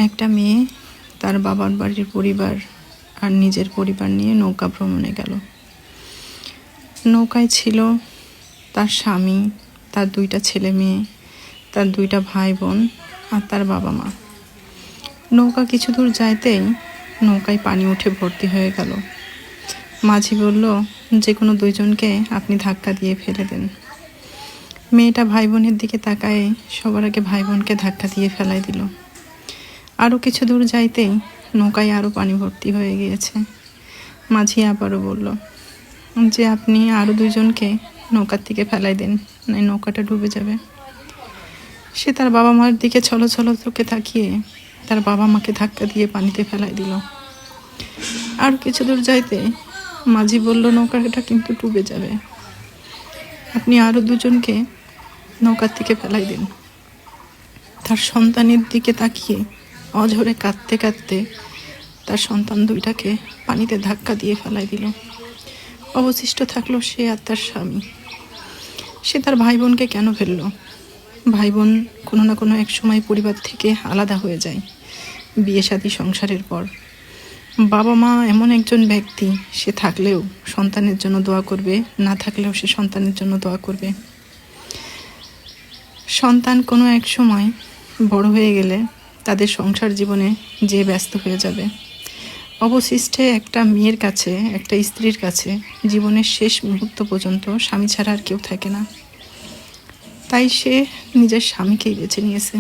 একটা মেয়ে তার বাবার বাড়ির পরিবার আর নিজের পরিবার নিয়ে নৌকা ভ্রমণে গেল। নৌকায় ছিল তার স্বামী, তার 2টা ছেলে মেয়ে, তার 2টা ভাই বোন আর তার বাবা মা। নৌকা কিছু দূর যাইতেই নৌকায় পানি উঠে ভর্তি হয়ে গেল। মাঝি বলল, যে কোনো 2জনকে আপনি ধাক্কা দিয়ে ফেলে দেন। মেয়েটা ভাই বোনের দিকে তাকায় সবার আগে ভাই বোনকে ধাক্কা দিয়ে ফেলাই দিল। আরও কিছু দূর যাইতেই নৌকায় আরও পানি ভর্তি হয়ে গিয়েছে। মাঝি আবারও বলল যে আপনি আরও 2জনকে নৌকার থেকে ফেলাই দেন, নাই নৌকাটা ডুবে যাবে। সে তার বাবা মার দিকে ছলো ছলো চোখে তাকিয়ে তার বাবা মাকে ধাক্কা দিয়ে পানিতে ফেলাই দিল। আর কিছু দূর যাইতে মাঝি বলল, নৌকাটা কিন্তু ডুবে যাবে, আপনি আরও 2জনকে নৌকার থেকে ফেলাই দিন। তার সন্তানের দিকে তাকিয়ে অঝরে কাঁদতে কাঁদতে তার সন্তান 2টাকে পানিতে ধাক্কা দিয়ে ফেলাই দিল। অবশিষ্ট থাকলো সে আর তার স্বামী। সে তার ভাই বোনকে কেন ফেললো? ভাই বোন কোনো না কোনো এক সময় পরিবার থেকে আলাদা হয়ে যায় বিয়ে শাদী সংসারের পর। বাবা মা এমন একজন ব্যক্তি, সে থাকলেও সন্তানের জন্য দোয়া করবে, না থাকলেও সে সন্তানের জন্য দোয়া করবে। সন্তান কোনো এক সময় বড় হয়ে গেলে তাদের সংসার জীবনে যে ব্যস্ত হয়ে যাবে, অবশিষ্টে একটা মেয়ের কাছে, একটা স্ত্রীর কাছে জীবনের শেষ মুহূর্ত পর্যন্ত স্বামী ছাড়া আর কেউ থাকে না। তাই সে নিজের স্বামীকেই বেছে নিয়েছে।